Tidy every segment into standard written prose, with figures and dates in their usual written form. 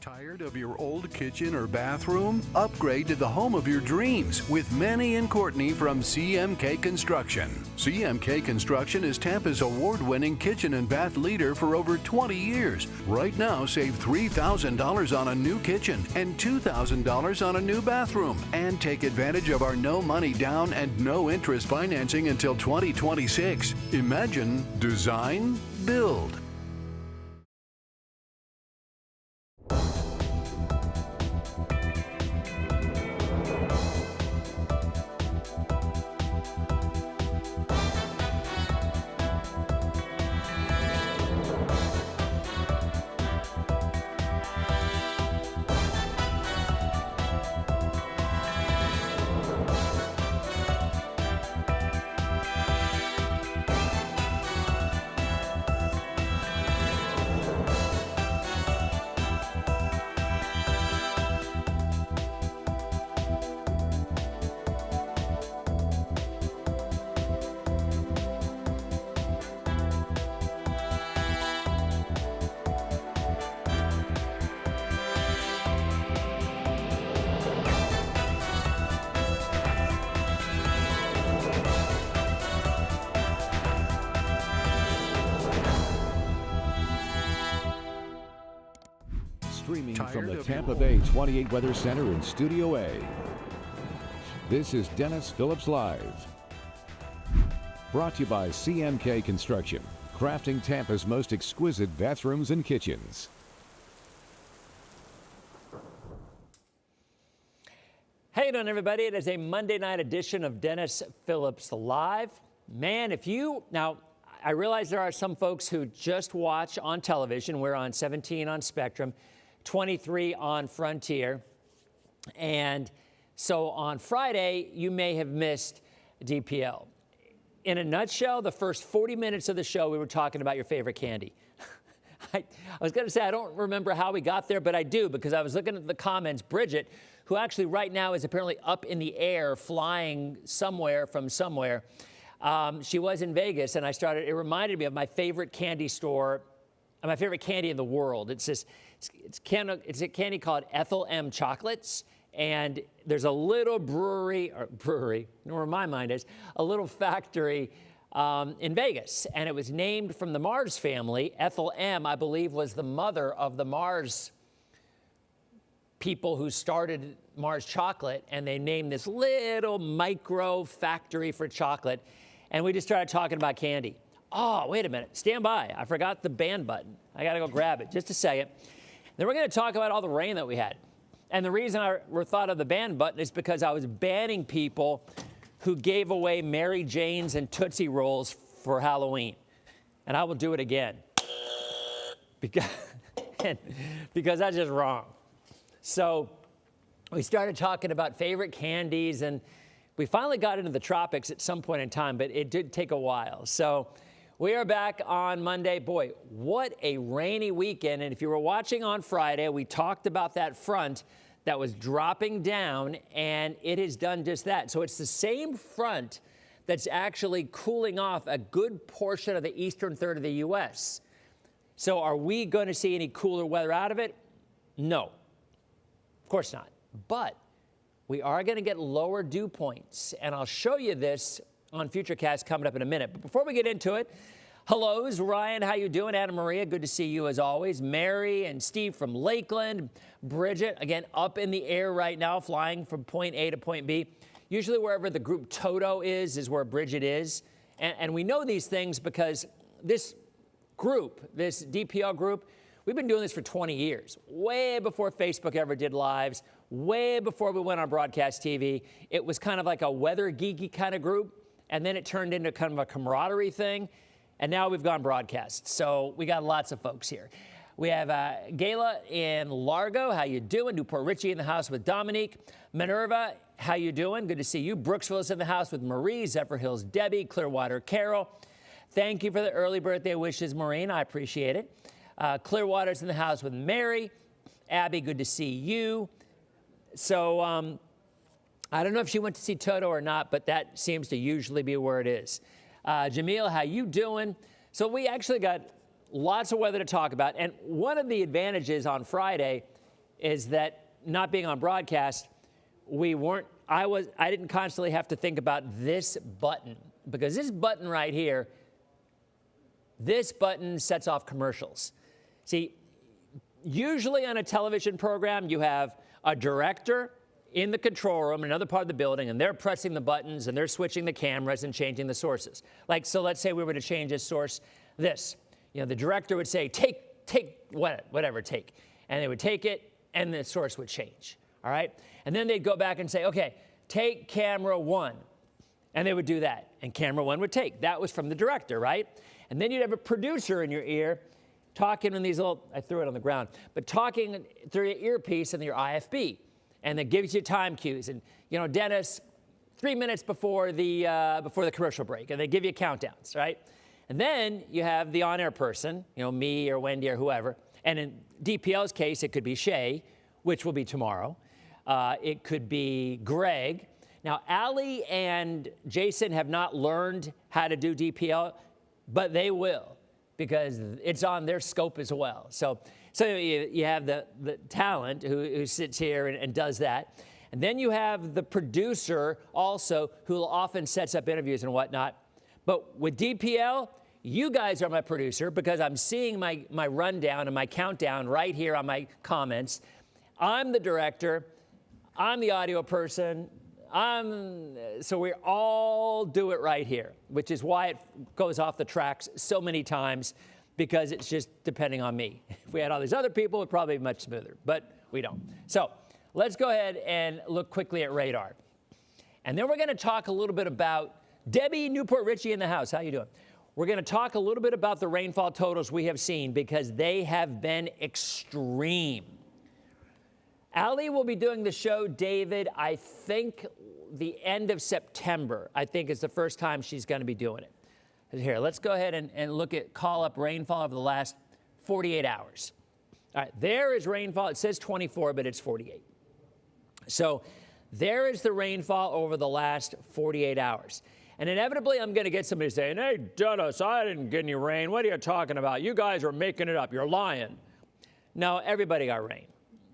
Tired of your old kitchen or bathroom? Upgrade to the home of your dreams with Manny and Courtney from CMK Construction. CMK Construction is Tampa's award-winning kitchen and bath leader for over 20 years. Right now, save $3,000 on a new kitchen and $2,000 on a new bathroom. And take advantage of our no money down and no interest financing until 2026. Imagine, design, build. Streaming from the Tampa Bay 28 Weather Center in Studio A. This is Dennis Phillips Live. Brought to you by CMK Construction, crafting Tampa's most exquisite bathrooms and kitchens. Hey, doing everybody. It is a Monday night edition of Dennis Phillips Live. Man, now, I realize there are some folks who just watch on television. We're on 17 on Spectrum, 23 on Frontier. And so on Friday, you may have missed DPL. In a nutshell, the first 40 minutes of the show, we were talking about your favorite candy. I was going to say, I don't remember how we got there, but I do, because I was looking at the comments. Bridget, who actually right now is apparently up in the air, flying somewhere from somewhere. She was in Vegas, and it reminded me of my favorite candy store, my favorite candy in the world. It's a candy called Ethel M. Chocolates, and there's a little brewery, where my mind is, a little factory in Vegas, and it was named from the Mars family. Ethel M., I believe, was the mother of the Mars people who started Mars Chocolate, and they named this little micro factory for chocolate, and we just started talking about candy. Oh, wait a minute. Stand by. I forgot the ban button. I got to go grab it. Just a second. Then we're going to talk about all the rain that we had. And the reason I thought of the ban button is because I was banning people who gave away Mary Jane's and Tootsie Rolls for Halloween. And I will do it again. Because that's just wrong. So we started talking about favorite candies, and we finally got into the Tropics at some point in time, but it did take a while. So we are back on Monday. Boy, what a rainy weekend. And if you were watching on Friday, we talked about that front that was dropping down, and it has done just that. So it's the same front that's actually cooling off a good portion of the eastern third of the U.S. So are we going to see any cooler weather out of it? No, of course not. But we are going to get lower dew points, and I'll show you this on Futurecast coming up in a minute. But before we get into it, hellos, Ryan, how you doing? Anna Maria, good to see you as always. Mary and Steve from Lakeland. Bridget, again, up in the air right now, flying from point A to point B. Usually wherever the group Toto is where Bridget is. And we know these things because this group, this DPL group, we've been doing this for 20 years, way before Facebook ever did lives, way before we went on broadcast TV. It was kind of like a weather geeky kind of group. And then it turned into kind of a camaraderie thing. And now we've gone broadcast. So we got lots of folks here. We have Gayla in Largo. How you doing? Newport Richie in the house with Dominique. Minerva, how you doing? Good to see you. Brooksville is in the house with Marie. Zephyr Hills Debbie. Clearwater Carol. Thank you for the early birthday wishes, Maureen. I appreciate it. Clearwater's in the house with Mary. Abby, good to see you. So I don't know if she went to see Toto or not, but that seems to usually be where it is. Jamil, how you doing? So we actually got lots of weather to talk about. And one of the advantages on Friday is that not being on broadcast, I didn't constantly have to think about this button, because this button right here, this button sets off commercials. See, usually on a television program, you have a director in the control room in another part of the building, and they're pressing the buttons, and they're switching the cameras and changing the sources. Like, so let's say we were to change this source, this. You know, the director would say, take, whatever, take. And they would take it, and the source would change, all right? And then they'd go back and say, okay, take camera 1. And they would do that, and camera 1 would take. That was from the director, right? And then you'd have a producer in your ear talking in these little, I threw it on the ground, but talking through your earpiece and your IFB. And that gives you time cues. And, you know, Dennis, 3 minutes before the commercial break, and they give you countdowns, right? And then you have the on-air person, you know, me or Wendy or whoever. And in DPL's case, it could be Shay, which will be tomorrow. It could be Greg. Now, Allie and Jason have not learned how to do DPL, but they will, because it's on their scope as well. So you have the talent who sits here and does that. And then you have the producer also, who often sets up interviews and whatnot. But with DPL, you guys are my producer, because I'm seeing my rundown and my countdown right here on my comments. I'm the director. I'm the audio person. So we all do it right here, which is why it goes off the tracks so many times, because it's just depending on me. If we had all these other people, it would probably be much smoother, but we don't. So let's go ahead and look quickly at radar. And then we're going to talk a little bit about Debbie Newport Richie in the house. How you doing? We're going to talk a little bit about the rainfall totals we have seen, because they have been extreme. Allie will be doing the show, David, I think the end of September, I think is the first time she's going to be doing it. Here, let's go ahead and look at call-up rainfall over the last 48 hours. All right, there is rainfall. It says 24, but it's 48. So there is the rainfall over the last 48 hours. And inevitably, I'm going to get somebody saying, hey, Dennis, I didn't get any rain. What are you talking about? You guys are making it up. You're lying. No, everybody got rain.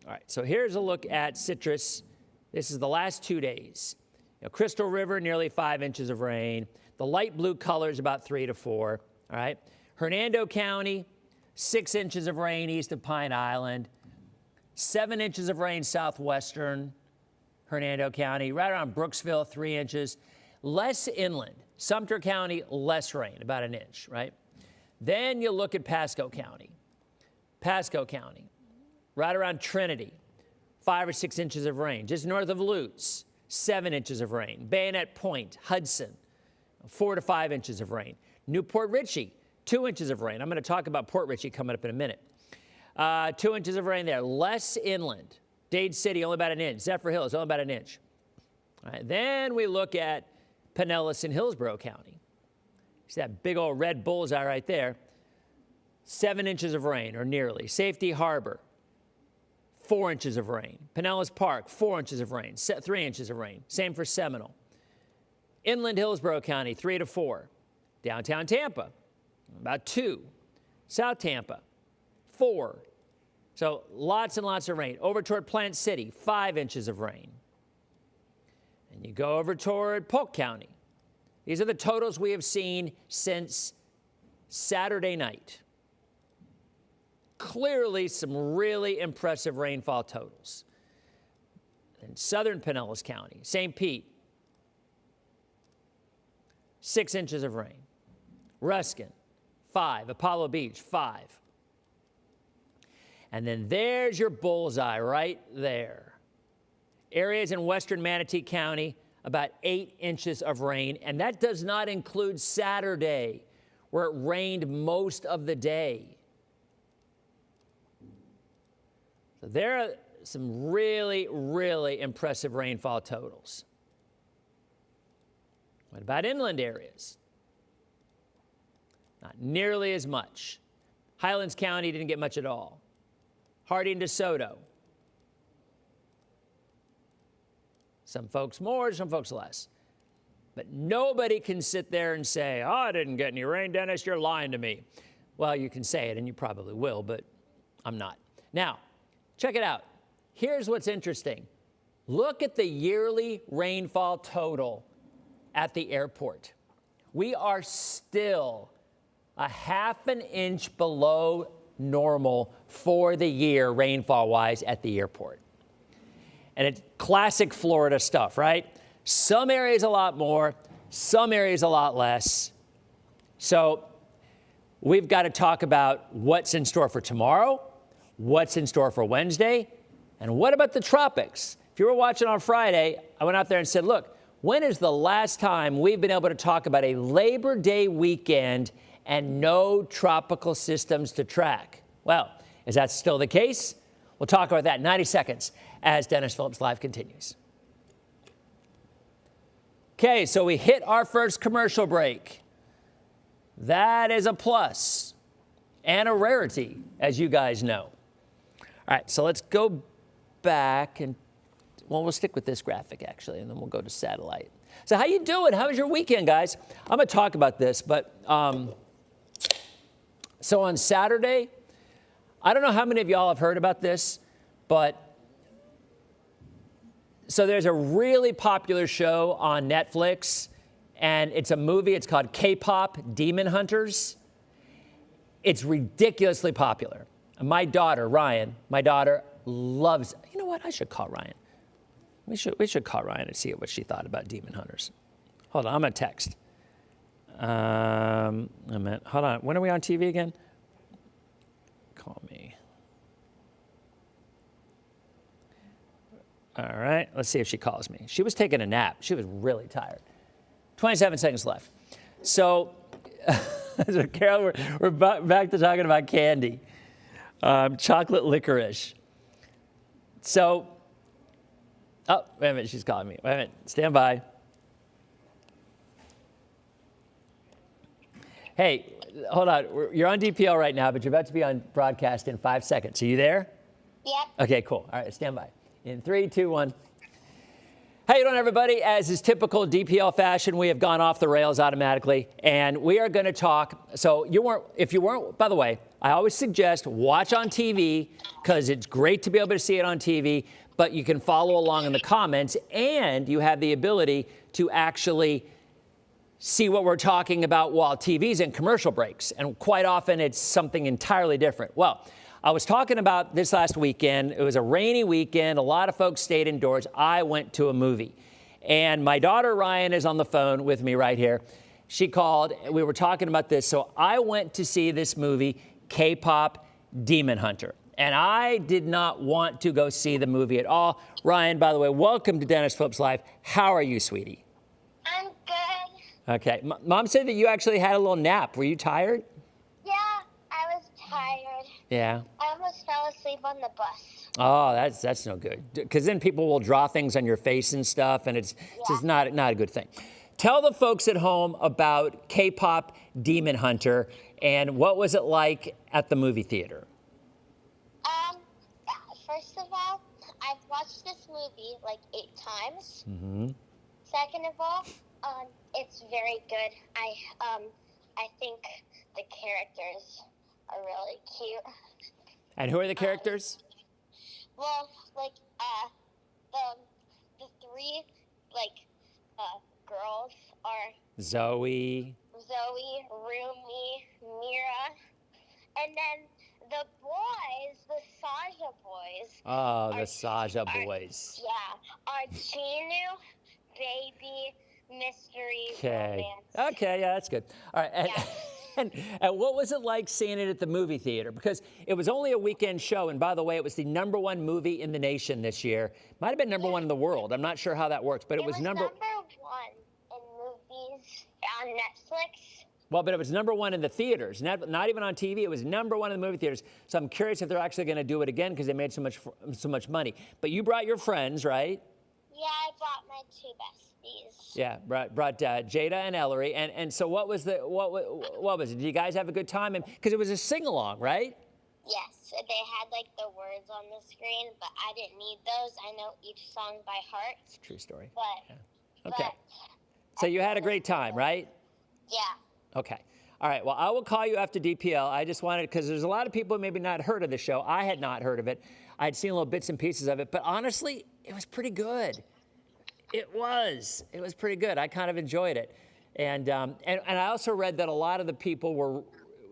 All right, so here's a look at Citrus. This is the last 2 days. You know, Crystal River, nearly 5 inches of rain. The light blue color is about 3 to 4, all right? Hernando County, 6 inches of rain east of Pine Island. 7 inches of rain southwestern Hernando County. Right around Brooksville, 3 inches. Less inland. Sumter County, less rain, about 1 inch, right? Then you look at Pasco County. Pasco County, right around Trinity, 5 or 6 inches of rain. Just north of Lutz, 7 inches of rain. Bayonet Point, Hudson, 4 to 5 inches of rain. Newport Richey, 2 inches of rain. I'm going to talk about Port Richey coming up in a minute. 2 inches of rain there. Less inland. Dade City, only about 1 inch. Zephyr Hills, only about 1 inch. All right, then we look at Pinellas and Hillsborough County. See that big old red bullseye right there. 7 inches of rain, or nearly. Safety Harbor, 4 inches of rain. Pinellas Park, 4 inches of rain. 3 inches of rain. Same for Seminole. Inland Hillsborough County, 3 to 4. Downtown Tampa, about 2. South Tampa, 4. So lots and lots of rain. Over toward Plant City, 5 inches of rain. And you go over toward Polk County. These are the totals we have seen since Saturday night. Clearly some really impressive rainfall totals. In southern Pinellas County, St. Pete, 6 inches of rain. Ruskin, 5. Apollo Beach, 5. And then there's your bullseye right there. Areas in western Manatee County, about 8 inches of rain. And that does not include Saturday, where it rained most of the day. So there are some really, really impressive rainfall totals. What about inland areas? Not nearly as much. Highlands County didn't get much at all. Harding, DeSoto. Some folks more, some folks less. But nobody can sit there and say, oh, I didn't get any rain, Dennis, you're lying to me. Well, you can say it, and you probably will, but I'm not. Now, check it out. here's what's interesting. Look at the yearly rainfall total at the airport. We are still a half an inch below normal for the year rainfall-wise at the airport. And it's classic Florida stuff, right? Some areas a lot more, some areas a lot less. So we've got to talk about what's in store for tomorrow, what's in store for Wednesday, and what about the tropics? If you were watching on Friday, I went out there and said, look, when is the last time we've been able to talk about a Labor Day weekend and no tropical systems to track? Well, is that still the case? We'll talk about that in 90 seconds as Dennis Phillips Live continues. Okay, so we hit our first commercial break. That is a plus and a rarity, as you guys know. All right, so let's go back and, well, we'll stick with this graphic, actually, and then we'll go to satellite. So how you doing? How was your weekend, guys? I'm going to talk about this, but so on Saturday, I don't know how many of y'all have heard about this, but so there's a really popular show on Netflix, and it's a movie. It's called K-pop Demon Hunters. It's ridiculously popular. My daughter, Ryan, loves, you know what? I should call Ryan. We should call Ryan and see what she thought about Demon Hunters. Hold on, I'm going to text. A minute. Hold on. When are we on TV again? Call me. All right. Let's see if she calls me. She was taking a nap. She was really tired. 27 seconds left. So, so Carol, we're back to talking about candy. Chocolate licorice. So, oh, wait a minute. She's calling me. Wait a minute. Stand by. Hey, hold on. You're on DPL right now, but you're about to be on broadcast in 5 seconds. Are you there? Yep. Okay, cool. All right, stand by. In 3, 2, 1. How you doing, everybody? As is typical DPL fashion, we have gone off the rails automatically, and we are going to talk. So if you weren't, by the way, I always suggest watch on TV because it's great to be able to see it on TV, but you can follow along in the comments, and you have the ability to actually see what we're talking about while TV's in commercial breaks. And quite often it's something entirely different. Well, I was talking about this last weekend. It was a rainy weekend. A lot of folks stayed indoors. I went to a movie. And my daughter, Ryan, is on the phone with me right here. She called. We were talking about this. So I went to see this movie, K-pop Demon Hunter. And I did not want to go see the movie at all. Ryan, by the way, welcome to Dennis Phillips Live. How are you, sweetie? I'm good. Okay. Mom said that you actually had a little nap. Were you tired? Yeah, I was tired. Yeah. I almost fell asleep on the bus. Oh, that's no good. Because then people will draw things on your face and stuff, and it's just not a good thing. Tell the folks at home about K-pop Demon Hunter and what was it like at the movie theater? First of all, I've watched this movie like 8 times. Mm-hmm. Second of all, it's very good. I think the characters are really cute. And who are the characters? Well, like the 3 girls are Zoe, Rumi, Mira, and then the boys, the Saja boys. Oh, the Saja boys. Are Chinu, Baby, Mystery, Okay. Romance. Okay, yeah, that's good. All right. And what was it like seeing it at the movie theater? Because it was only a weekend show, and by the way, it was the #1 movie in the nation this year. Might have been #1 in the world. I'm not sure how that works, but it was number 1 in movies on Netflix. Well, but it was #1 in the theaters, not even on TV. It was #1 in the movie theaters. So I'm curious if they're actually going to do it again because they made so much money. But you brought your friends, right? Yeah, I brought my 2 besties. Yeah, brought Jada and Ellery. And so what was it? Did you guys have a good time? Because it was a sing-along, right? Yes, they had the words on the screen, but I didn't need those. I know each song by heart. It's a true story. But yeah. Okay. So you had a great time, right? Yeah. Okay. All right, well, I will call you after DPL. I just wanted, because there's a lot of people who maybe not heard of the show. I had not heard of it. I had seen little bits and pieces of it, but honestly, it was pretty good. It was pretty good. I kind of enjoyed it. And I also read that a lot of the people were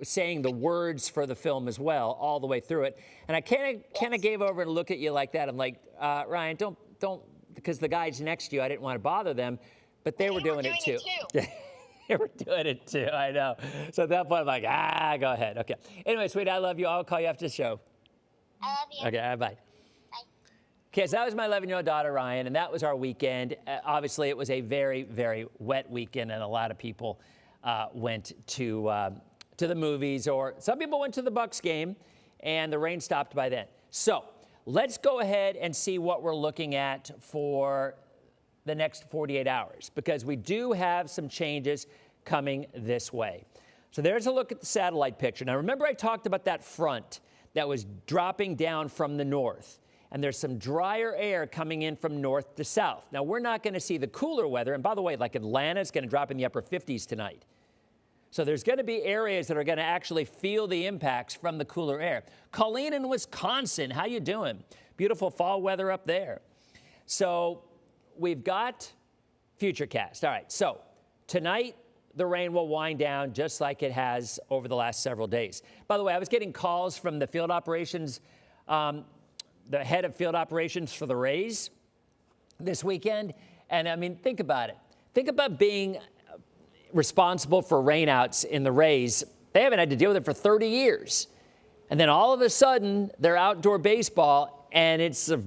saying the words for the film as well, all the way through it. And I kind of gave over and look at you like that. I'm like, Ryan, don't, because the guys next to you, I didn't want to bother them, but they were doing it too. They were doing it too, I know. So at that point, I'm like, go ahead. Okay. Anyway, sweetie, I love you. I'll call you after the show. I love you. Okay, bye. Bye. Okay, so that was my 11-year-old daughter, Ryan, and that was our weekend. Obviously, it was a very, very wet weekend, and a lot of people went to the movies, or some people went to the Bucks game, and the rain stopped by then. So let's go ahead and see what we're looking at for the next 48 hours, because we do have some changes coming this way. So there's a look at the satellite picture. Now, remember I talked about that front that was dropping down from the north, and there's some drier air coming in from north to south. Now, we're not going to see the cooler weather, and by the way, like Atlanta is going to drop in the upper 50s tonight. So there's going to be areas that are going to actually feel the impacts from the cooler air. Colleen in Wisconsin, how you doing? Beautiful fall weather up there. So we've got Futurecast. All right, so tonight the rain will wind down just like it has over the last several days. By the way, I was getting calls from the field operations, the head of field operations for the Rays this weekend. And I mean, think about it. Think about being responsible for rainouts in the Rays. They haven't had to deal with it for 30 years. And then all of a sudden, they're outdoor baseball, and it's a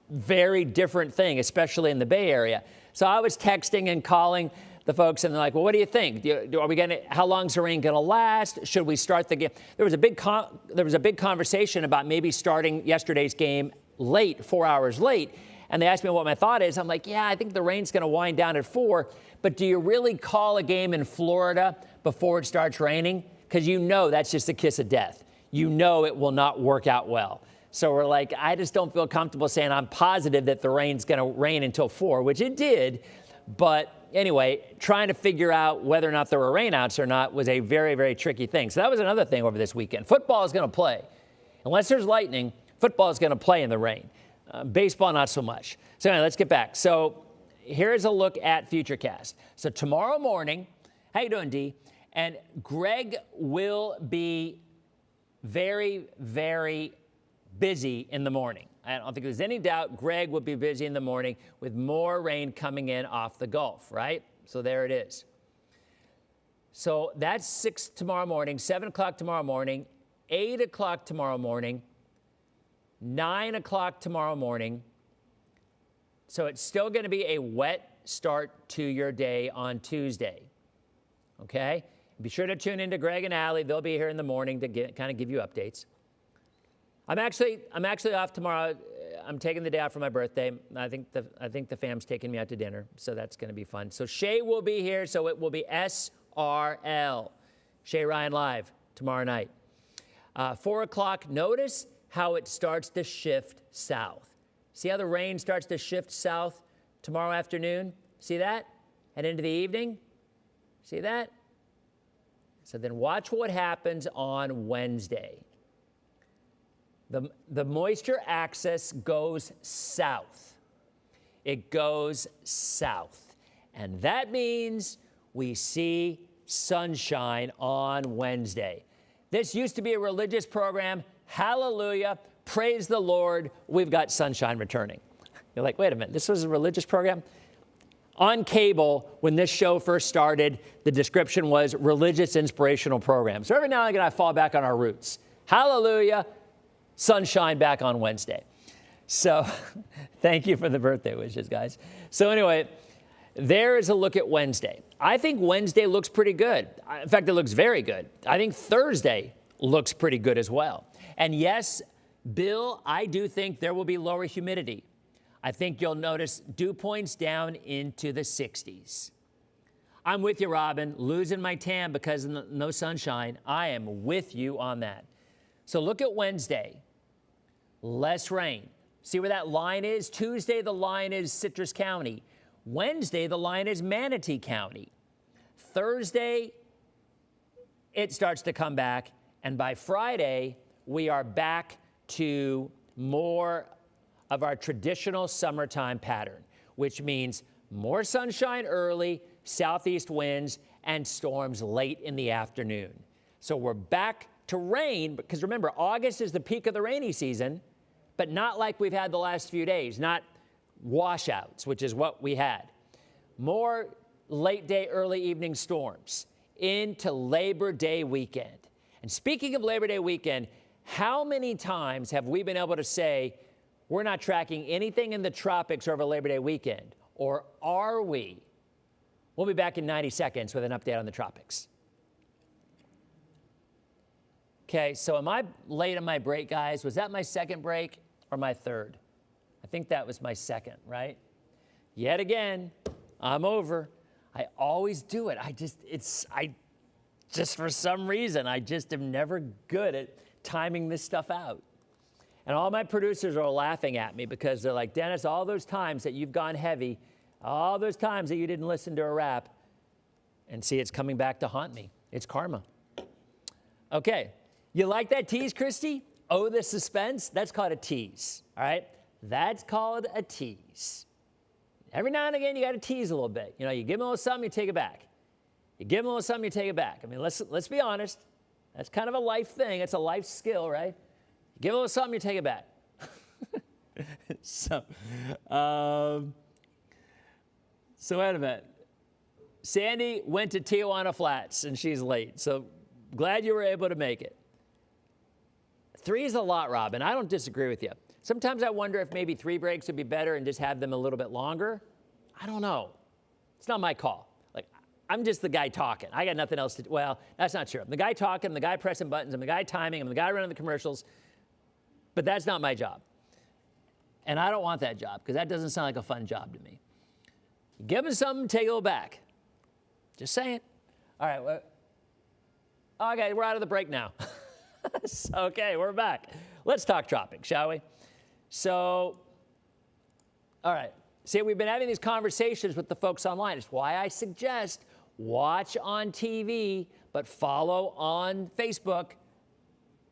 very different thing, especially in the Bay Area. So I was texting and calling the folks, and they're like, well, what do you think? Are we going to, how long is the rain going to last? Should we start the game? There was a big conversation about maybe starting yesterday's game late, 4 hours late. And they asked me what my thought is. I'm like, yeah, I think the rain's going to wind down at 4. But do you really call a game in Florida before it starts raining? Because you know that's just a kiss of death. You know it will not work out well. So we're like, I just don't feel comfortable saying I'm positive that the rain's going to rain until 4, which it did. But anyway, trying to figure out whether or not there were rainouts or not was a very, very tricky thing. So that was another thing over this weekend. Football is going to play. Unless there's lightning, football is going to play in the rain. Baseball, not so much. So anyway, let's get back. So here's a look at Futurecast. So tomorrow morning, how you doing, Dee? And Greg will be very, very busy in the morning. I don't think there's any doubt Greg will be busy in the morning with more rain coming in off the Gulf, right? So there it is. So that's 6 tomorrow morning, 7 o'clock tomorrow morning, 8 o'clock tomorrow morning, 9 o'clock tomorrow morning. So it's still going to be a wet start to your day on Tuesday. Okay? Be sure to tune in to Greg and Allie. They'll be here in the morning to kind of give you updates. I'm actually off tomorrow. I'm taking the day off for my birthday. I think the fam's taking me out to dinner, so that's going to be fun. So Shay will be here, so it will be SRL, Shay Ryan Live, tomorrow night. 4 o'clock, notice how it starts to shift south. See how the rain starts to shift south tomorrow afternoon? See that? And into the evening? See that? So then watch what happens on Wednesday. The moisture axis goes south. It goes south. And that means we see sunshine on Wednesday. This used to be a religious program. Hallelujah. Praise the Lord. We've got sunshine returning. You're like, wait a minute, this was a religious program? On cable, when this show first started, the description was religious inspirational program. So every now and again, I fall back on our roots. Hallelujah. Sunshine back on Wednesday. So thank you for the birthday wishes, guys. So anyway, there is a look at Wednesday. I think Wednesday looks pretty good. In fact, it looks very good. I think Thursday looks pretty good as well. And yes, Bill, I do think there will be lower humidity. I think you'll notice dew points down into the 60s. I'm with you, Robin. Losing my tan because of no sunshine. I am with you on that. So look at Wednesday. Less rain. See where that line is? Tuesday, the line is Citrus County. Wednesday, the line is Manatee County. Thursday, it starts to come back. And by Friday, we are back to more of our traditional summertime pattern, which means more sunshine early, southeast winds, and storms late in the afternoon. So we're back to rain, because remember, August is the peak of the rainy season, but not like we've had the last few days, not washouts, which is what we had. More late day, early evening storms into Labor Day weekend. And speaking of Labor Day weekend, how many times have we been able to say, we're not tracking anything in the tropics over Labor Day weekend? Or are we? We'll be back in 90 seconds with an update on the tropics. Okay, so am I late on my break, guys? Was that my second break or my third? I think that was my second, right? Yet again, I'm over. I always do it. I just for some reason, I just am never good at timing this stuff out. And all my producers are laughing at me because they're like, Dennis, all those times that you've gone heavy, all those times that you didn't listen to a rap, and see, it's coming back to haunt me. It's karma. Okay, you like that tease, Christy? Oh, the suspense? That's called a tease, all right? That's called a tease. Every now and again, you got to tease a little bit. You know, you give them a little something, you take it back. You give them a little something, you take it back. I mean, let's be honest. That's kind of a life thing. It's a life skill, right? You give them a little something, you take it back. So wait a minute. Sandy went to Tijuana Flats, and she's late. So glad you were able to make it. 3 is a lot, Robin. I don't disagree with you. Sometimes I wonder if maybe 3 breaks would be better and just have them a little bit longer. I don't know. It's not my call. Like, I'm just the guy talking. I got nothing else to do. Well, that's not true. I'm the guy talking, I'm the guy pressing buttons, I'm the guy timing, I'm the guy running the commercials. But that's not my job. And I don't want that job, because that doesn't sound like a fun job to me. Give them something, take it all back. Just saying. All right. Well, okay, we're out of the break now. Okay, we're back. Let's talk tropics, shall we? So, all right. See, we've been having these conversations with the folks online. It's why I suggest watch on TV, but follow on Facebook,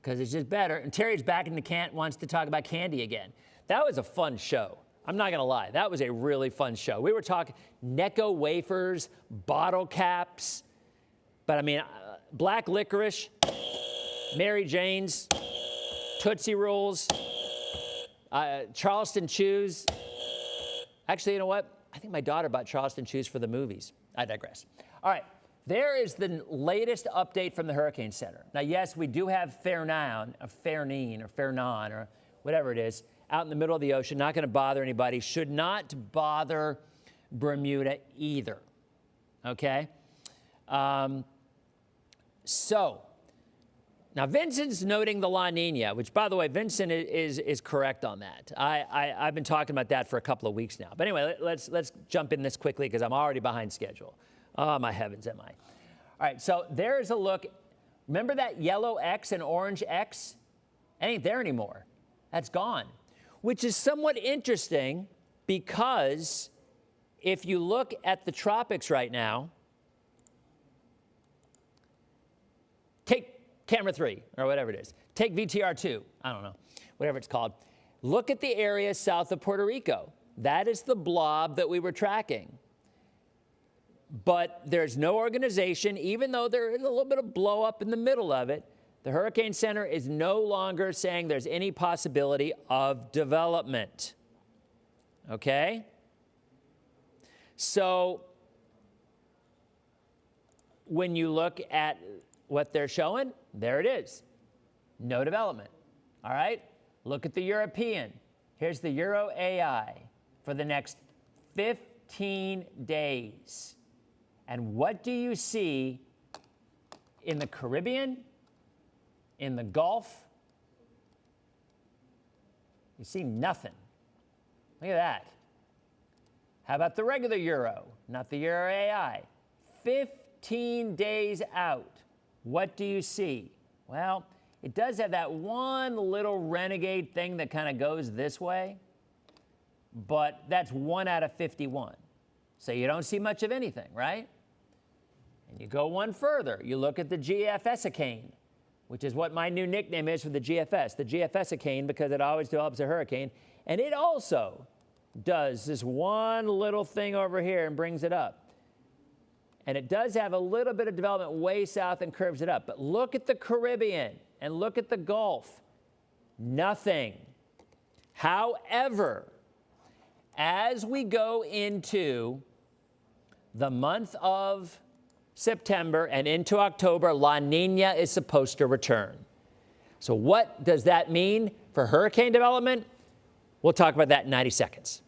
because it's just better. And Terry's back in the can, wants to talk about candy again. That was a fun show. I'm not going to lie. That was a really fun show. We were talking Necco wafers, bottle caps, but I mean, black licorice, Mary Jane's, Tootsie Rolls, Charleston Chews. Actually, you know what? I think my daughter bought Charleston Chews for the movies. I digress. All right. There is the latest update from the Hurricane Center. Now, yes, we do have Fernand, or whatever it is, out in the middle of the ocean. Not going to bother anybody. Should not bother Bermuda either. Okay? So, now Vincent's noting the La Nina, which, by the way, Vincent is correct on that. I've been talking about that for a couple of weeks now. But anyway, let's jump in this quickly, because I'm already behind schedule. Oh, my heavens, am I? All right, so there's a look. Remember that yellow X and orange X? It ain't there anymore. That's gone, which is somewhat interesting, because if you look at the tropics right now, take camera 3 or whatever it is. Take VTR 2, I don't know, whatever it's called. Look at the area south of Puerto Rico. That is the blob that we were tracking. But there's no organization, even though there is a little bit of blow up in the middle of it. The Hurricane Center is no longer saying there's any possibility of development. Okay? So when you look at what they're showing, there it is. No development. All right? Look at the European. Here's the Euro AI for the next 15 days. And what do you see in the Caribbean, in the Gulf? You see nothing. Look at that. How about the regular Euro, not the Euro AI? 15 days out. What do you see? Well, it does have that one little renegade thing that kind of goes this way, but that's 1 out of 51. So you don't see much of anything, right? And you go one further. You look at the GFS-icane, which is what my new nickname is for the GFS, the GFS-icane, because it always develops a hurricane. And it also does this one little thing over here and brings it up. And it does have a little bit of development way south and curves it up. But look at the Caribbean and look at the Gulf. Nothing. However, as we go into the month of September and into October, La Nina is supposed to return. So what does that mean for hurricane development? We'll talk about that in 90 seconds.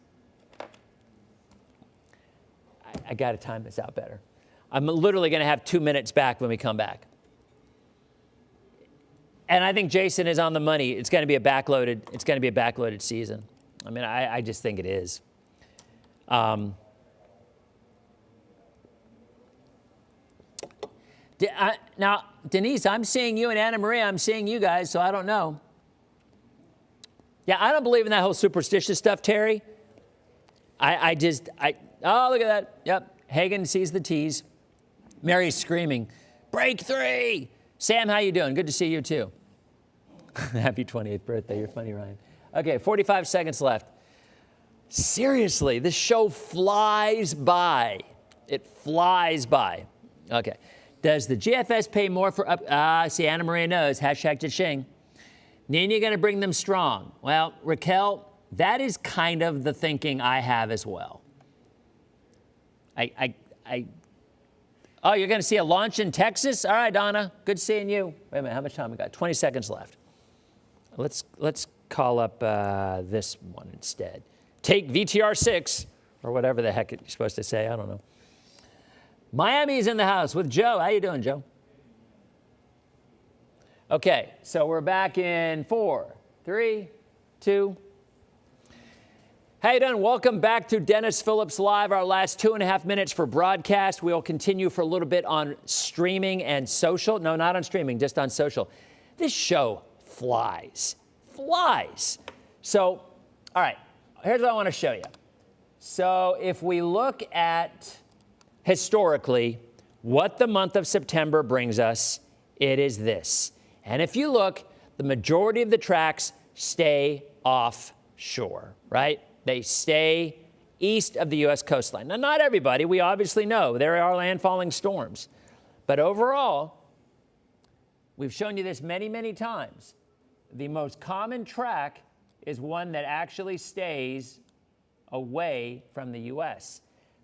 I got to time this out better. I'm literally going to have 2 minutes back when we come back. And I think Jason is on the money. It's going to be a backloaded season. I mean, I just think it is. Now, Denise, I'm seeing you, and Anna Maria, I'm seeing you guys, so I don't know. Yeah, I don't believe in that whole superstitious stuff, Terry. Oh, look at that. Yep, Hagen sees the tease. Mary's screaming, break 3. Sam, how you doing? Good to see you, too. Happy 28th birthday. You're funny, Ryan. Okay, 45 seconds left. Seriously, this show flies by. It flies by. Okay. Does the GFS pay more for see, Anna Maria knows. Hashtag cha-ching. Nina going to bring them strong. Well, Raquel, that is kind of the thinking I have as well. Oh, you're going to see a launch in Texas? All right, Donna. Good seeing you. Wait a minute. How much time we got? 20 seconds left. Let's call up this one instead. Take VTR 6, or whatever the heck you're supposed to say. I don't know. Miami's in the house with Joe. How you doing, Joe? Okay, so we're back in 4, 3, 2. How you doing? Welcome back to Dennis Phillips Live, our last 2.5 minutes for broadcast. We'll continue for a little bit on streaming and social. No, not on streaming, just on social. This show flies. So, all right, here's what I want to show you. So if we look at historically what the month of September brings us, it is this. And if you look, the majority of the tracks stay offshore, right? They stay east of the U.S. coastline. Now, not everybody. We obviously know there are landfalling storms. But overall, we've shown you this many, many times. The most common track is one that actually stays away from the U.S.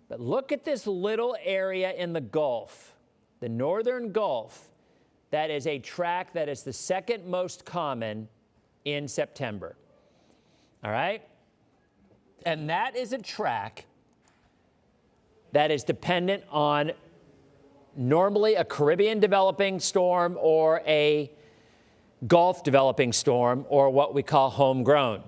But look at this little area in the Gulf, the northern Gulf. That is a track that is the second most common in September. All right? And that is a track that is dependent on normally a Caribbean developing storm or a Gulf developing storm, or what we call homegrown.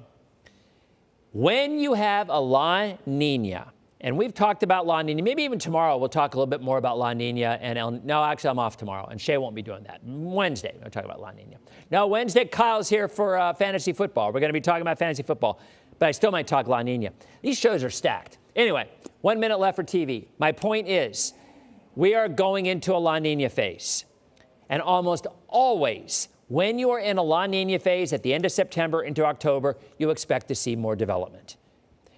When you have a La Nina, and we've talked about La Nina, maybe even tomorrow we'll talk a little bit more about La Nina. No, actually I'm off tomorrow, and Shay won't be doing that. Wednesday, we'll talk about La Nina. No, Wednesday, Kyle's here for fantasy football. We're going to be talking about fantasy football, but I still might talk La Nina. These shows are stacked. Anyway, 1 minute left for TV. My point is, we are going into a La Nina phase, and almost always, when you are in a La Nina phase at the end of September into October, you expect to see more development.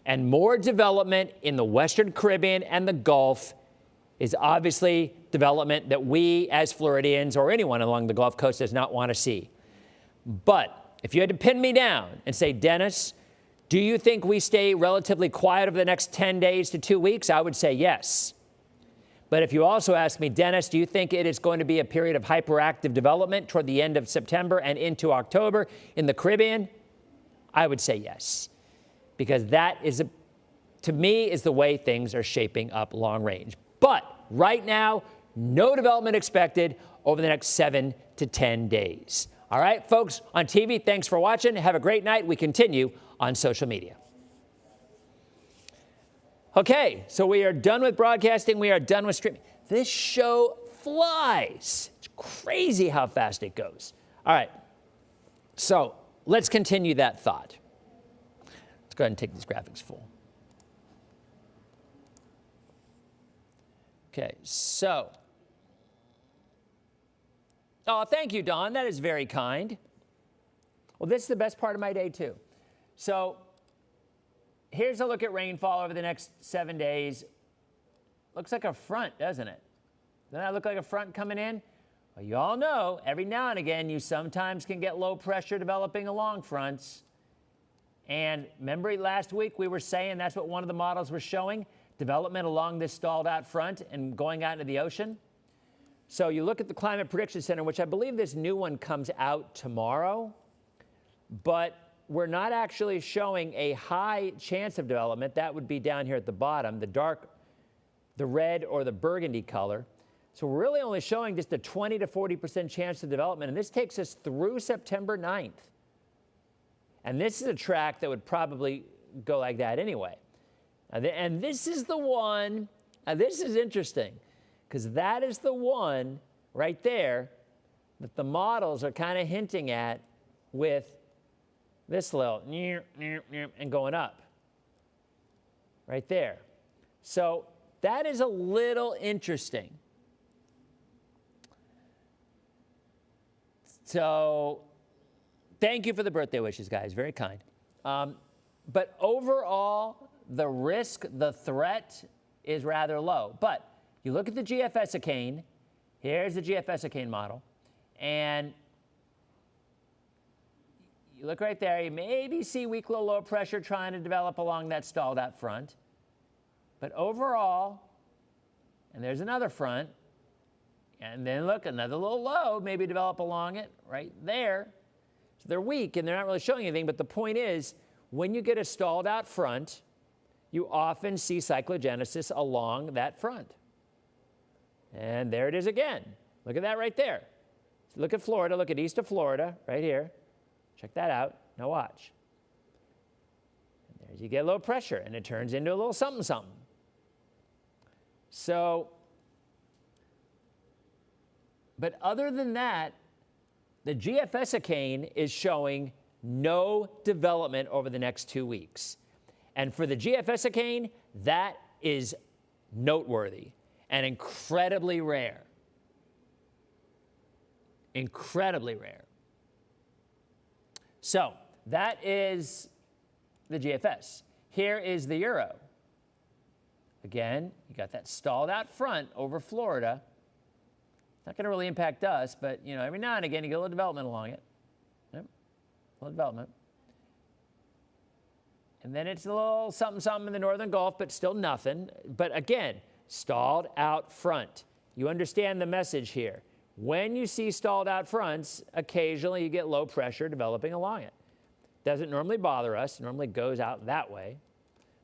And more development in the Western Caribbean and the Gulf is obviously development that we as Floridians or anyone along the Gulf Coast does not want to see. But if you had to pin me down and say, Dennis, do you think we stay relatively quiet over the next 10 days to 2 weeks? I would say yes. But if you also ask me, Dennis, do you think it is going to be a period of hyperactive development toward the end of September and into October in the Caribbean? I would say yes. Because that is, to me, is the way things are shaping up long range. But right now, no development expected over the next 7 to 10 days. All right, folks, on TV, thanks for watching. Have a great night. We continue on social media. Okay, so we are done with broadcasting. We are done with streaming. This show flies. It's crazy how fast it goes. All right, so let's continue that thought. Let's go ahead and take these graphics full. Okay, so Oh, thank you, Don. That is very kind. Well, this is the best part of my day, too. So here's a look at rainfall over the next 7 days. Looks like a front, doesn't it? Doesn't that look like a front coming in? Well, you all know, every now and again, you sometimes can get low pressure developing along fronts. And remember last week we were saying that's what one of the models was showing, development along this stalled out front and going out into the ocean. So you look at the Climate Prediction Center, which I believe this new one comes out tomorrow, but we're not actually showing a high chance of development. That would be down here at the bottom, the red or the burgundy color. So we're really only showing just a 20 to 40% chance of development, and this takes us through September 9th. And this is a track that would probably go like that anyway. And this is the one, this is interesting, because that is the one right there that the models are kind of hinting at with this little and going up right there. So that is a little interesting. So thank you for the birthday wishes, guys. Very kind. But overall, the risk, the threat is rather low. But you look at the GFS-Icane. Here's the GFS-Icane model. And you look right there. You maybe see weak low pressure trying to develop along that stalled out front. But overall, and there's another front. And then look, another little low maybe develop along it right there. So they're weak and they're not really showing anything. But the point is, when you get a stalled out front, you often see cyclogenesis along that front. And there it is again. Look at that right there. So look at Florida. Look at east of Florida right here. Check that out. Now watch. And there you get low pressure, and it turns into a little something something. So, but other than that, the GFS-Icane is showing no development over the next 2 weeks. And for the GFS-Icane, that is noteworthy and incredibly rare. Incredibly rare. So that is the GFS. Here is the Euro. Again, you got that stalled out front over Florida. It's not going to really impact us, but you know, every now and again you get a little development along it. Yep. A little development. And then it's a little something something in the northern Gulf, but still nothing. But again, stalled out front. You understand the message here. When you see stalled out fronts, occasionally you get low pressure developing along it. Doesn't normally bother us, normally goes out that way,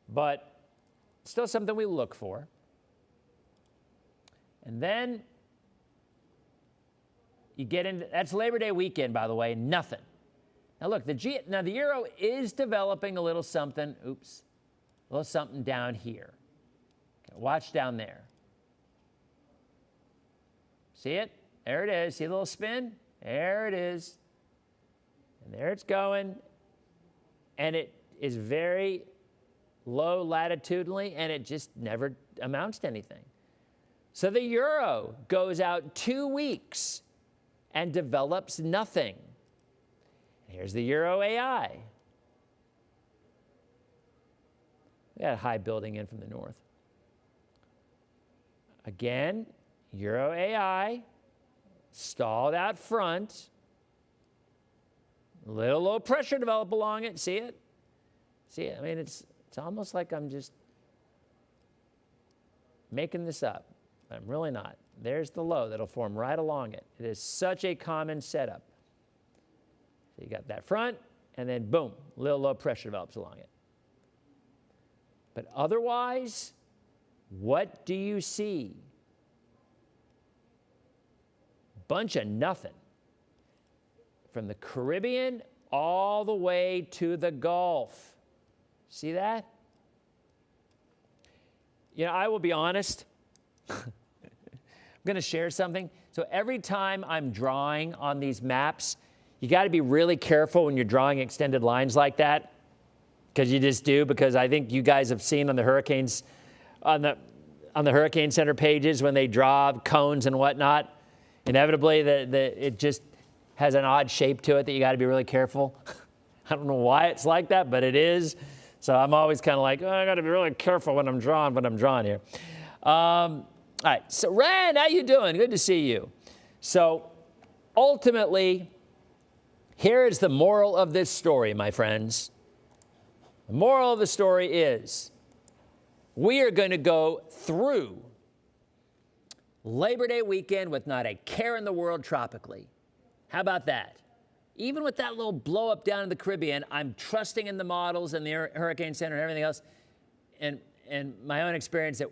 but still something we look for. And then you get into, that's Labor Day weekend, by the way, nothing. Now look, the Euro is developing a little something, a little something down here. Okay, watch down there. See it? There it is. See the little spin? There it is. And there it's going. And it is very low latitudinally, and it just never amounts to anything. So the Euro goes out 2 weeks and develops nothing. Here's the Euro AI. We got a high building in from the north. Again, Euro AI, stalled out front, little low pressure develop along it. See it? See it? I mean, it's almost like I'm just making this up. I'm really not. There's the low that'll form right along it. It is such a common setup. So you got that front, and then boom, little low pressure develops along it. But otherwise, what do you see? Bunch of nothing. From the Caribbean all the way to the Gulf. See that? You know, I will be honest. I'm going to share something. So every time I'm drawing on these maps, you got to be really careful when you're drawing extended lines like that, because you just do. Because I think you guys have seen on the hurricanes, on the Hurricane Center pages when they draw cones and whatnot. inevitably, it just has an odd shape to it that you got to be really careful. I don't know why it's like that, but it is. So I'm always kind of like, oh, I got to be really careful when I'm drawing here. All right, so Ren, how you doing? Good to see you. So ultimately, here is the moral of this story, my friends. The moral of the story is we are going to go through Labor Day weekend with not a care in the world tropically. How about that? Even with that little blow up down in the Caribbean, I'm trusting in the models and the Hurricane Center and everything else and my own experience that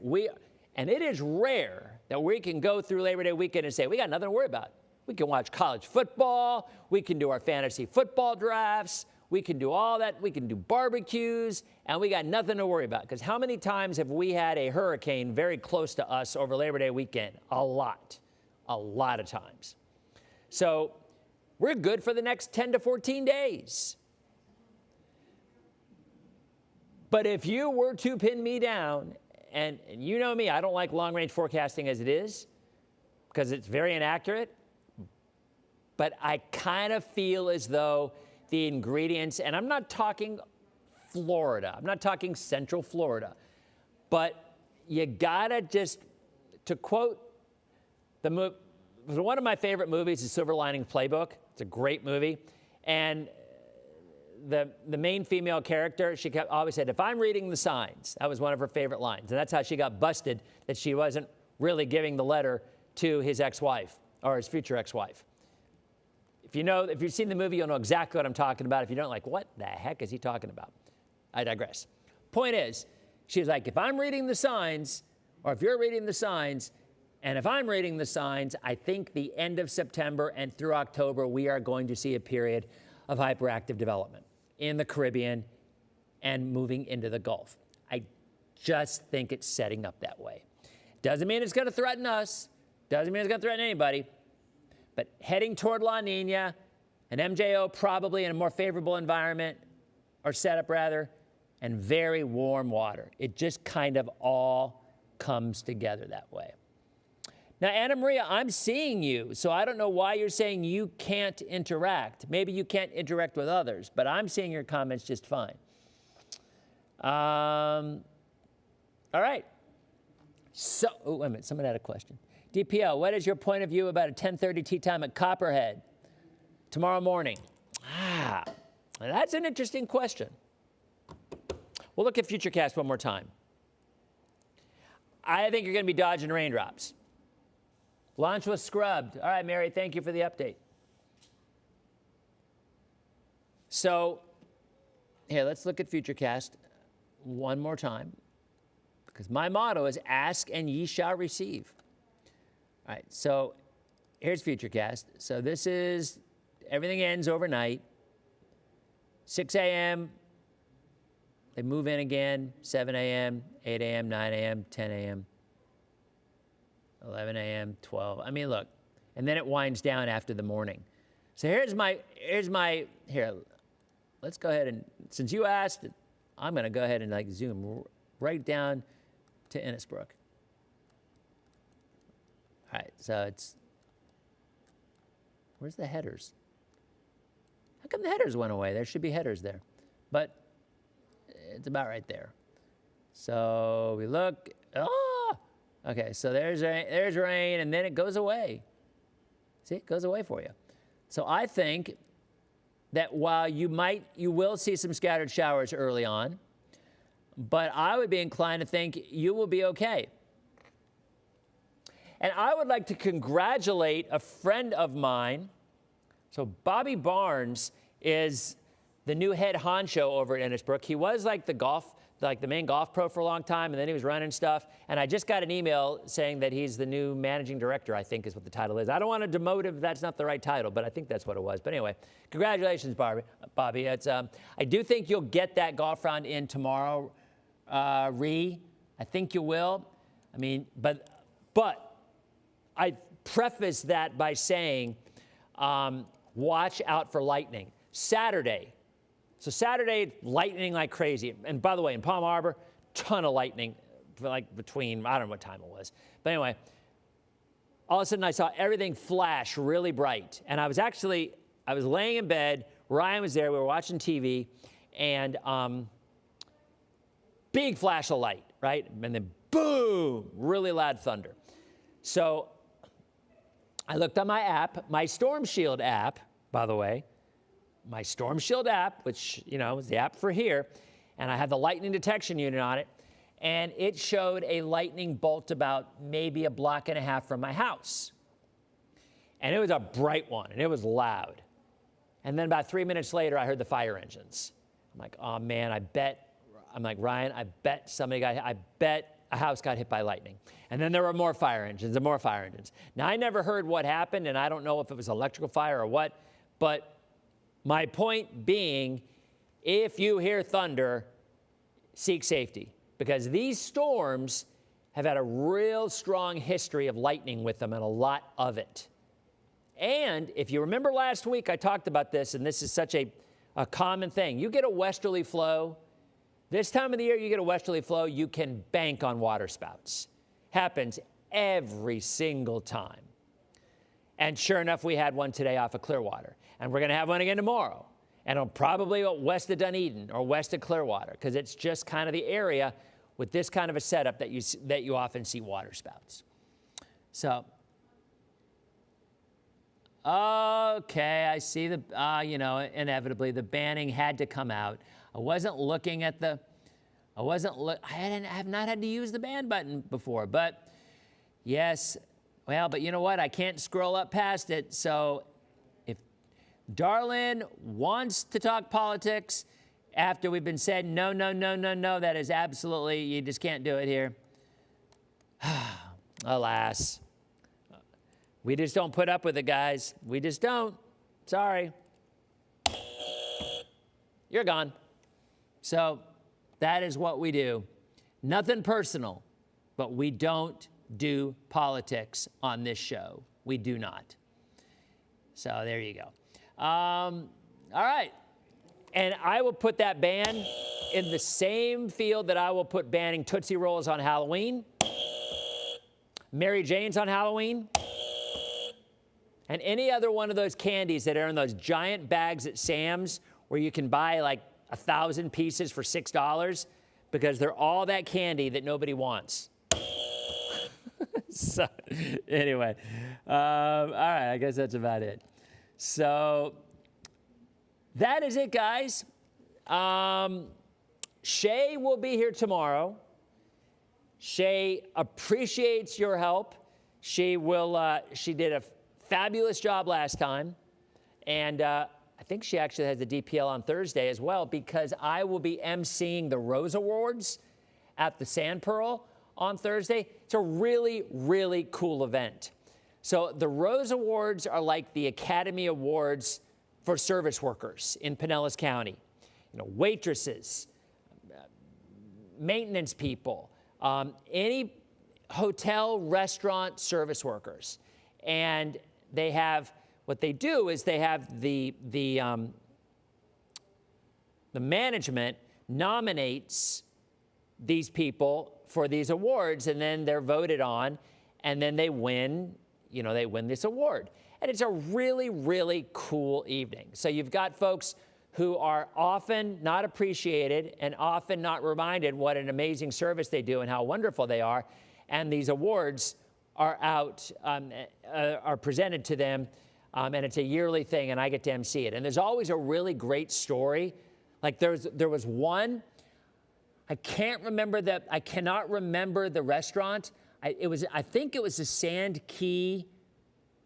and it is rare that we can go through Labor Day weekend and say, we got nothing to worry about. We can watch college football. We can do our fantasy football drafts. We can do all that. We can do barbecues, and we got nothing to worry about. Because how many times have we had a hurricane very close to us over Labor Day weekend? A lot of times. So we're good for the next 10 to 14 days. But if you were to pin me down, and you know me, I don't like long-range forecasting as it is, because it's very inaccurate. But I kind of feel as though the ingredients, and I'm not talking Florida, I'm not talking Central Florida, but you gotta just, to quote one of my favorite movies is Silver Linings Playbook. It's a great movie. And the main female character, she always said, if I'm reading the signs, that was one of her favorite lines. And that's how she got busted, that she wasn't really giving the letter to his ex-wife, or his future ex-wife. If you've seen the movie, you'll know exactly what I'm talking about. If you don't, like, what the heck is he talking about? I digress. Point is, she was like, if I'm reading the signs, or if you're reading the signs, and if I'm reading the signs, I think the end of September and through October, we are going to see a period of hyperactive development in the Caribbean and moving into the Gulf. I just think it's setting up that way. Doesn't mean it's going to threaten us. Doesn't mean it's going to threaten anybody. But heading toward La Nina, an MJO probably in a more favorable environment, or setup rather, and very warm water. It just kind of all comes together that way. Now, Anna Maria, I'm seeing you, so I don't know why you're saying you can't interact. Maybe you can't interact with others, but I'm seeing your comments just fine. All right. So, oh, wait a minute, someone had a question. DPL, what is your point of view about a 10:30 tea time at Copperhead tomorrow morning? That's an interesting question. We'll look at Futurecast one more time. I think you're going to be dodging raindrops. Launch was scrubbed. All right, Mary, thank you for the update. So, here, let's look at Futurecast one more time, because my motto is ask and ye shall receive. All right, so here's Futurecast. So this is, everything ends overnight. 6 a.m., they move in again, 7 a.m., 8 a.m., 9 a.m., 10 a.m., 11 a.m., 12. I mean, look, and then it winds down after the morning. So here, let's go ahead and, since you asked, I'm going to go ahead and like zoom right down to Innisbrook. All right, so where's the headers? How come the headers went away? There should be headers there, but it's about right there. So we look, okay, so there's rain, and then it goes away. See, it goes away for you. So I think that while you will see some scattered showers early on, but I would be inclined to think you will be okay. And I would like to congratulate a friend of mine. So Bobby Barnes is the new head honcho over at Innisbrook. He was like the main golf pro for a long time, and then he was running stuff. And I just got an email saying that he's the new managing director, I think is what the title is. I don't want to demote if that's not the right title, but I think that's what it was. But anyway, congratulations, Bobby. It's, I do think you'll get that golf round in tomorrow, I think you will. I mean, but I preface that by saying, watch out for lightning. Saturday, lightning like crazy. And by the way, in Palm Harbor, ton of lightning, like between, I don't know what time it was. But anyway, all of a sudden I saw everything flash really bright. And I was laying in bed. Ryan was there. We were watching TV. And big flash of light, right? And then boom, really loud thunder. So I looked on my app, my Storm Shield app, by the way, my Storm Shield app, which, is the app for here, and I had the lightning detection unit on it, and it showed a lightning bolt about maybe a block and a half from my house. And it was a bright one, and it was loud. And then about 3 minutes later, I heard the fire engines. I'm like, oh man, Ryan, I bet a house got hit by lightning. And then there were more fire engines and more fire engines. Now, I never heard what happened, and I don't know if it was electrical fire or what, but my point being, if you hear thunder, seek safety, because these storms have had a real strong history of lightning with them, and a lot of it. And if you remember last week, I talked about this, and this is such a common thing. You get a westerly flow. This time of the year, you get a westerly flow, you can bank on waterspouts. Happens every single time. And sure enough, we had one today off of Clearwater. And we're going to have one again tomorrow. And it'll probably go west of Dunedin or west of Clearwater, because it's just kind of the area with this kind of a setup that you often see waterspouts. So, okay, I see inevitably the banning had to come out. I wasn't looking at I have not had to use the ban button before, but yes, well, but you know what? I can't scroll up past it. So if Darlene wants to talk politics after we've been said, no, that is absolutely, you just can't do it here. Alas. We just don't put up with it, guys. We just don't. Sorry. You're gone. So that is what we do. Nothing personal, but we don't do politics on this show. We do not. So there you go. All right. And I will put that ban in the same field that I will put banning Tootsie Rolls on Halloween, Mary Jane's on Halloween, and any other one of those candies that are in those giant bags at Sam's where you can buy like 1,000 pieces for $6 because they're all that candy that nobody wants. So anyway, all right, I guess that's about it. So that is it, guys. Shay will be here tomorrow. Shay appreciates your help. She did a fabulous job last time. And I think she actually has the DPL on Thursday as well, because I will be emceeing the Rose Awards at the Sand Pearl on Thursday. It's a really, really cool event. So the Rose Awards are like the Academy Awards for service workers in Pinellas County. Waitresses, maintenance people, any hotel, restaurant service workers. And they have, what they do is they have the management nominates these people for these awards, and then they're voted on, and then they win, they win this award. And it's a really, really cool evening. So you've got folks who are often not appreciated and often not reminded what an amazing service they do and how wonderful they are. And these awards are are presented to them, and it's a yearly thing, and I get to MC it. And there's always a really great story. Like there was one, I cannot remember the restaurant. I think it was the Sand Key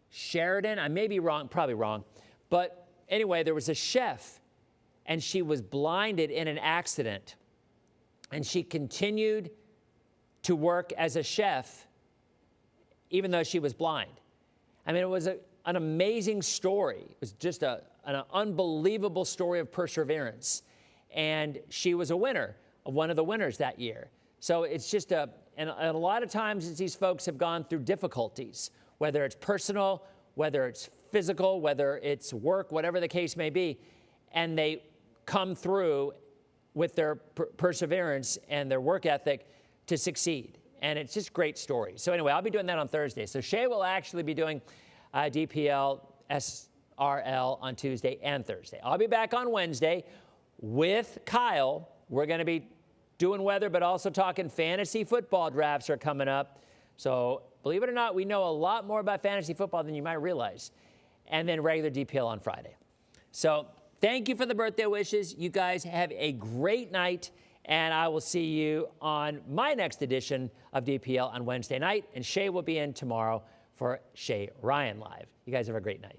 Sheridan. I may be wrong, probably wrong. But anyway, there was a chef, and she was blinded in an accident. And she continued to work as a chef, even though she was blind. I mean, it was an amazing story. It was just an unbelievable story of perseverance. And she was a winner, of one of the winners that year. So it's just and a lot of times these folks have gone through difficulties, whether it's personal, whether it's physical, whether it's work, whatever the case may be, and they come through with their perseverance and their work ethic to succeed. and it's just great stories. So anyway, I'll be doing that on Thursday. So Shay will actually be doing DPL, SRL on Tuesday and Thursday. I'll be back on Wednesday with Kyle. We're going to be doing weather, but also talking fantasy football drafts are coming up. So believe it or not, we know a lot more about fantasy football than you might realize. And then regular DPL on Friday. So thank you for the birthday wishes. You guys have a great night. And I will see you on my next edition of DPL on Wednesday night. And Shay will be in tomorrow for Shay Ryan Live. You guys have a great night.